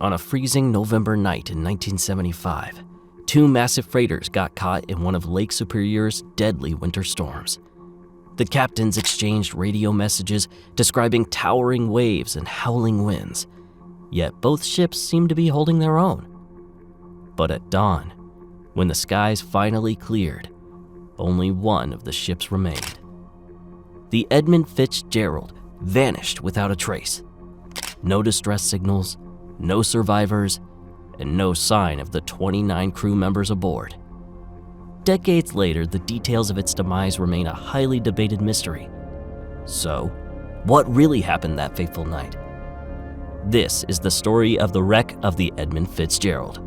On a freezing November night in 1975, two massive freighters got caught in one of Lake Superior's deadly winter storms. The captains exchanged radio messages describing towering waves and howling winds, yet both ships seemed to be holding their own. But at dawn, when the skies finally cleared, only one of the ships remained. The Edmund Fitzgerald vanished without a trace. No distress signals, no survivors, and no sign of the 29 crew members aboard. Decades later, the details of its demise remain a highly debated mystery. So, what really happened that fateful night? This is the story of the wreck of the Edmund Fitzgerald.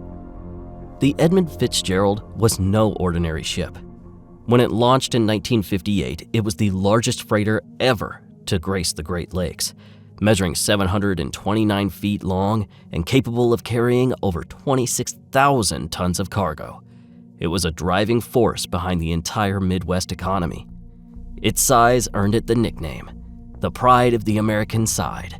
The Edmund Fitzgerald was no ordinary ship. When it launched in 1958, it was the largest freighter ever to grace the Great Lakes, measuring 729 feet long and capable of carrying over 26,000 tons of cargo. It was a driving force behind the entire Midwest economy. Its size earned it the nickname, the pride of the American side.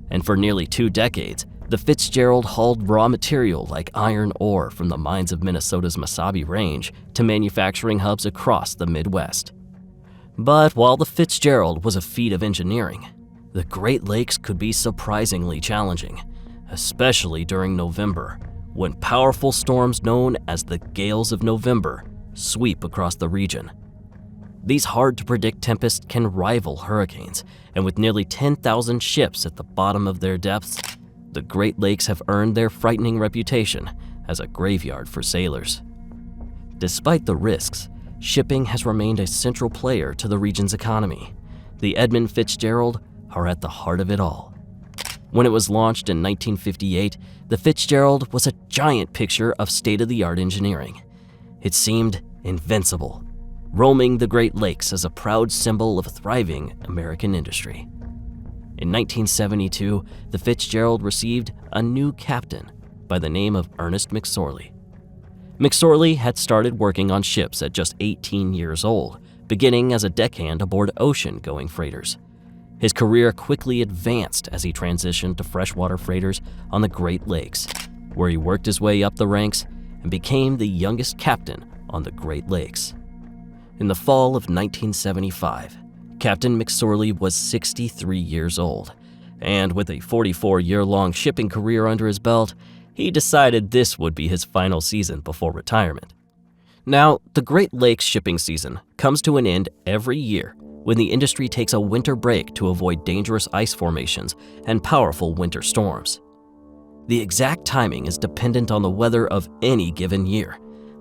And for nearly 2 decades, the Fitzgerald hauled raw material like iron ore from the mines of Minnesota's Mesabi Range to manufacturing hubs across the Midwest. But while the Fitzgerald was a feat of engineering, the Great Lakes could be surprisingly challenging, especially during November, when powerful storms known as the Gales of November sweep across the region. These hard-to-predict tempests can rival hurricanes, and with nearly 10,000 ships at the bottom of their depths, the Great Lakes have earned their frightening reputation as a graveyard for sailors. Despite the risks, shipping has remained a central player to the region's economy. The Edmund Fitzgerald are at the heart of it all. When it was launched in 1958, the Fitzgerald was a giant picture of state-of-the-art engineering. It seemed invincible, roaming the Great Lakes as a proud symbol of a thriving American industry. In 1972, the Fitzgerald received a new captain by the name of Ernest McSorley. McSorley had started working on ships at just 18 years old, beginning as a deckhand aboard ocean-going freighters. His career quickly advanced as he transitioned to freshwater freighters on the Great Lakes, where he worked his way up the ranks and became the youngest captain on the Great Lakes. In the fall of 1975, Captain McSorley was 63 years old, and with a 44-year-long shipping career under his belt, he decided this would be his final season before retirement. Now, the Great Lakes shipping season comes to an end every year when the industry takes a winter break to avoid dangerous ice formations and powerful winter storms. The exact timing is dependent on the weather of any given year,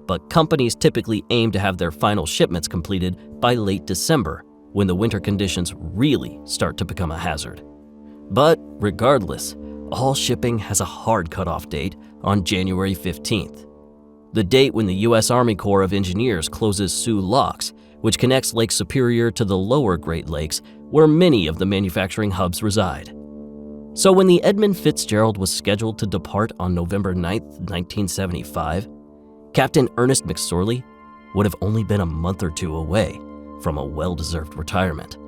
but companies typically aim to have their final shipments completed by late December, when the winter conditions really start to become a hazard. But regardless, all shipping has a hard cutoff date on January 15th, the date when the U.S. Army Corps of Engineers closes Sioux Locks, which connects Lake Superior to the lower Great Lakes, where many of the manufacturing hubs reside. So when the Edmund Fitzgerald was scheduled to depart on November 9th, 1975, Captain Ernest McSorley would have only been a month or two away from a well-deserved retirement.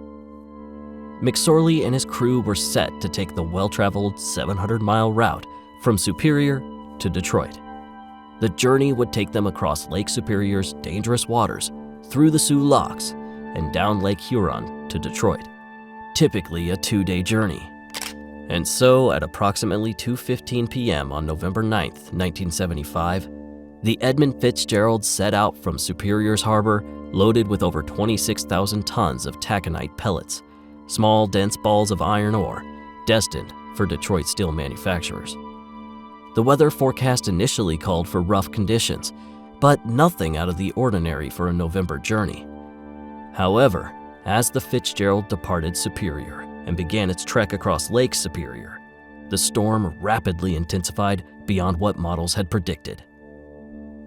McSorley and his crew were set to take the well-traveled 700-mile route from Superior to Detroit. The journey would take them across Lake Superior's dangerous waters, through the Sioux Locks, and down Lake Huron to Detroit, typically a 2-day journey. And so, at approximately 2:15 p.m. on November 9th, 1975, the Edmund Fitzgerald set out from Superior's harbor loaded with over 26,000 tons of taconite pellets, small, dense balls of iron ore, destined for Detroit steel manufacturers. The weather forecast initially called for rough conditions, but nothing out of the ordinary for a November journey. However, as the Fitzgerald departed Superior and began its trek across Lake Superior, the storm rapidly intensified beyond what models had predicted.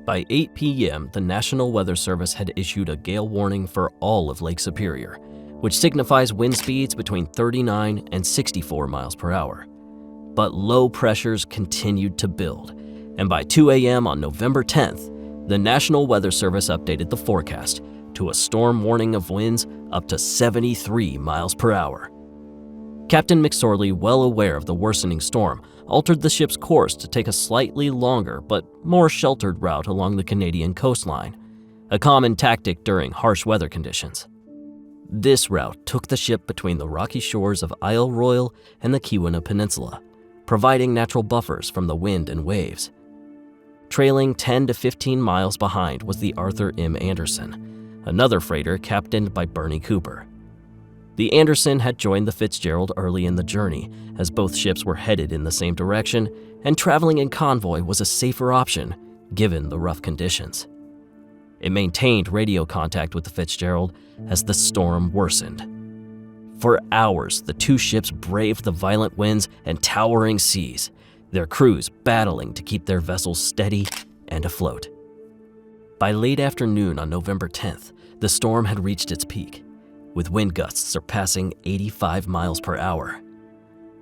By 8 p.m., the National Weather Service had issued a gale warning for all of Lake Superior, which signifies wind speeds between 39 and 64 miles per hour. But low pressures continued to build, and by 2 a.m. on November 10th, the National Weather Service updated the forecast to a storm warning of winds up to 73 miles per hour. Captain McSorley, well aware of the worsening storm, altered the ship's course to take a slightly longer but more sheltered route along the Canadian coastline, a common tactic during harsh weather conditions. This route took the ship between the rocky shores of Isle Royale and the Keweenaw Peninsula, providing natural buffers from the wind and waves. Trailing 10 to 15 miles behind was the Arthur M. Anderson, another freighter captained by Bernie Cooper. The Anderson had joined the Fitzgerald early in the journey, as both ships were headed in the same direction, and traveling in convoy was a safer option, given the rough conditions. It maintained radio contact with the Fitzgerald as the storm worsened. For hours, the two ships braved the violent winds and towering seas, their crews battling to keep their vessels steady and afloat. By late afternoon on November 10th, the storm had reached its peak, with wind gusts surpassing 85 miles per hour.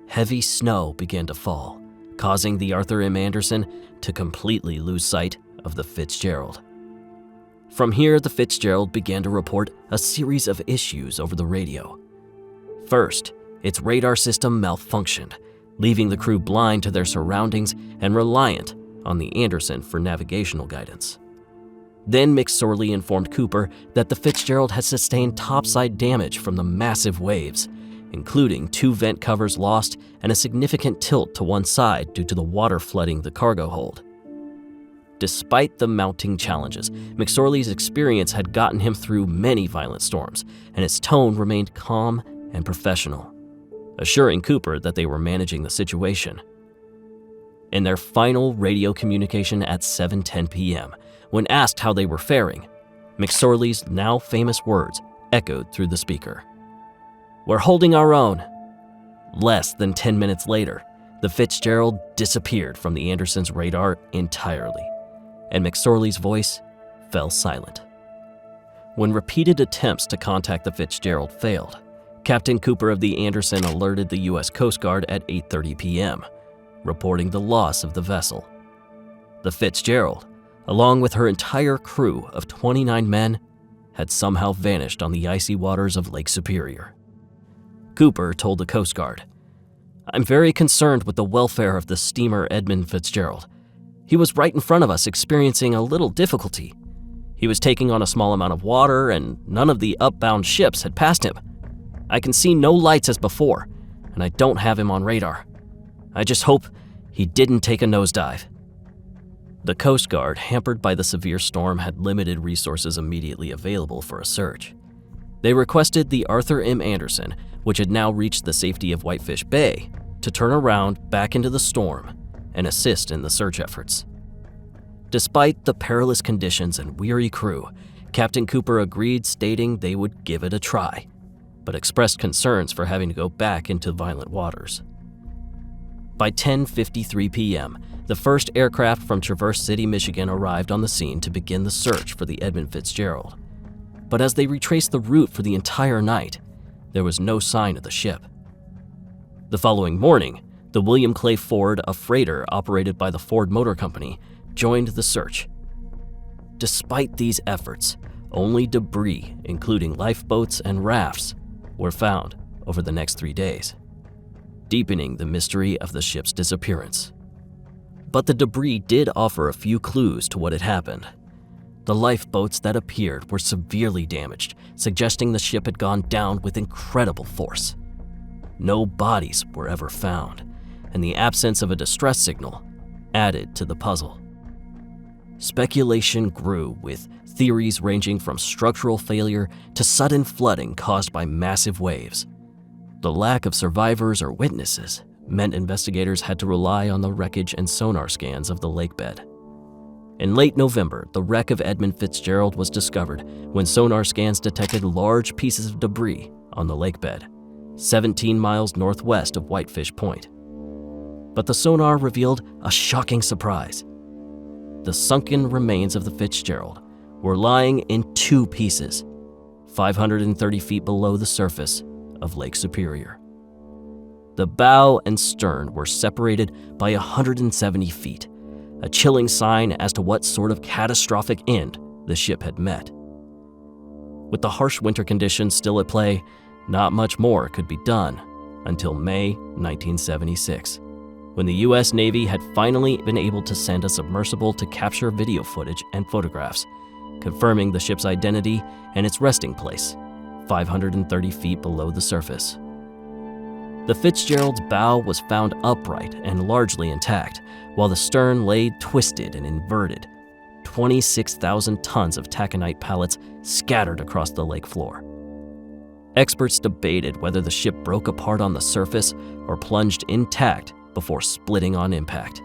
Heavy snow began to fall, causing the Arthur M. Anderson to completely lose sight of the Fitzgerald. From here, the Fitzgerald began to report a series of issues over the radio. First, its radar system malfunctioned, leaving the crew blind to their surroundings and reliant on the Anderson for navigational guidance. Then McSorley informed Cooper that the Fitzgerald had sustained topside damage from the massive waves, including 2 vent covers lost and a significant tilt to one side due to the water flooding the cargo hold. Despite the mounting challenges, McSorley's experience had gotten him through many violent storms, and his tone remained calm and professional, assuring Cooper that they were managing the situation. In their final radio communication at 7:10 p.m., when asked how they were faring, McSorley's now famous words echoed through the speaker. "We're holding our own." Less than 10 minutes later, the Fitzgerald disappeared from the Anderson's radar entirely, and McSorley's voice fell silent. When repeated attempts to contact the Fitzgerald failed, Captain Cooper of the Anderson alerted the U.S. Coast Guard at 8:30 p.m., reporting the loss of the vessel. The Fitzgerald, along with her entire crew of 29 men, had somehow vanished on the icy waters of Lake Superior. Cooper told the Coast Guard, "I'm very concerned with the welfare of the steamer Edmund Fitzgerald. He was right in front of us experiencing a little difficulty. He was taking on a small amount of water and none of the upbound ships had passed him. I can see no lights as before, and I don't have him on radar. I just hope he didn't take a nosedive." The Coast Guard, hampered by the severe storm, had limited resources immediately available for a search. They requested the Arthur M. Anderson, which had now reached the safety of Whitefish Bay, to turn around back into the storm and assist in the search efforts. Despite the perilous conditions and weary crew, Captain Cooper agreed, stating they would give it a try, but expressed concerns for having to go back into violent waters. By 10:53 p.m., the first aircraft from Traverse City, Michigan arrived on the scene to begin the search for the Edmund Fitzgerald. But as they retraced the route for the entire night, there was no sign of the ship. The following morning, the William Clay Ford, a freighter operated by the Ford Motor Company, joined the search. Despite these efforts, only debris, including lifeboats and rafts, were found over the next 3 days, deepening the mystery of the ship's disappearance. But the debris did offer a few clues to what had happened. The lifeboats that appeared were severely damaged, suggesting the ship had gone down with incredible force. No bodies were ever found, and the absence of a distress signal added to the puzzle. Speculation grew, with theories ranging from structural failure to sudden flooding caused by massive waves. The lack of survivors or witnesses meant investigators had to rely on the wreckage and sonar scans of the lakebed. In late November, the wreck of Edmund Fitzgerald was discovered when sonar scans detected large pieces of debris on the lakebed, 17 miles northwest of Whitefish Point. But the sonar revealed a shocking surprise. The sunken remains of the Fitzgerald were lying in 2 pieces, 530 feet below the surface of Lake Superior. The bow and stern were separated by 170 feet, a chilling sign as to what sort of catastrophic end the ship had met. With the harsh winter conditions still at play, not much more could be done, until May 1976, when the U.S. Navy had finally been able to send a submersible to capture video footage and photographs, confirming the ship's identity and its resting place, 530 feet below the surface. The Fitzgerald's bow was found upright and largely intact, while the stern lay twisted and inverted, 26,000 tons of taconite pallets scattered across the lake floor. Experts debated whether the ship broke apart on the surface or plunged intact before splitting on impact,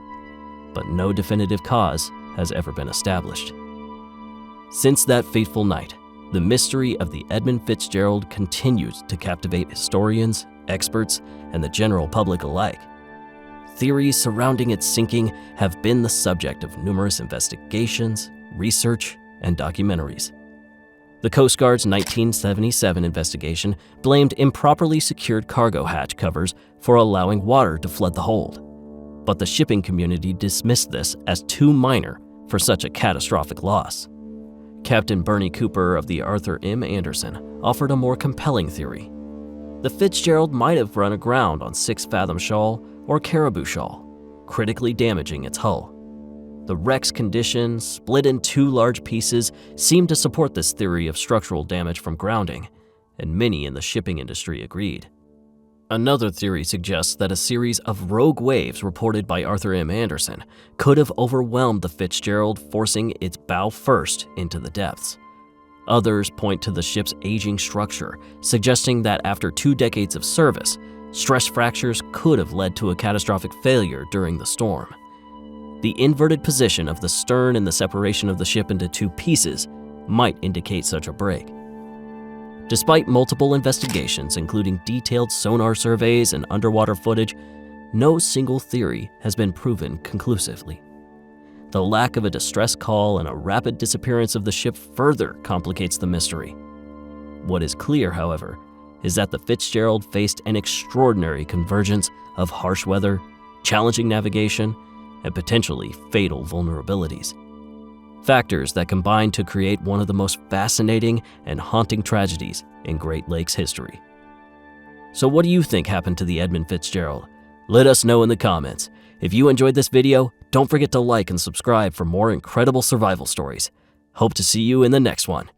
but no definitive cause has ever been established. Since that fateful night, the mystery of the Edmund Fitzgerald continues to captivate historians, experts, and the general public alike. Theories surrounding its sinking have been the subject of numerous investigations, research, and documentaries. The Coast Guard's 1977 investigation blamed improperly secured cargo hatch covers for allowing water to flood the hold, but the shipping community dismissed this as too minor for such a catastrophic loss. Captain Bernie Cooper of the Arthur M. Anderson offered a more compelling theory. The Fitzgerald might have run aground on 6 Fathom Shoal or Caribou Shoal, critically damaging its hull. The wreck's condition, split in 2 large pieces, seemed to support this theory of structural damage from grounding, and many in the shipping industry agreed. Another theory suggests that a series of rogue waves reported by Arthur M. Anderson could have overwhelmed the Fitzgerald, forcing its bow first into the depths. Others point to the ship's aging structure, suggesting that after 2 decades of service, stress fractures could have led to a catastrophic failure during the storm. The inverted position of the stern and the separation of the ship into 2 pieces might indicate such a break. Despite multiple investigations, including detailed sonar surveys and underwater footage, no single theory has been proven conclusively. The lack of a distress call and a rapid disappearance of the ship further complicates the mystery. What is clear, however, is that the Fitzgerald faced an extraordinary convergence of harsh weather, challenging navigation, and potentially fatal vulnerabilities. Factors that combine to create one of the most fascinating and haunting tragedies in Great Lakes history. So what do you think happened to the Edmund Fitzgerald? Let us know in the comments. If you enjoyed this video, don't forget to like and subscribe for more incredible survival stories. Hope to see you in the next one.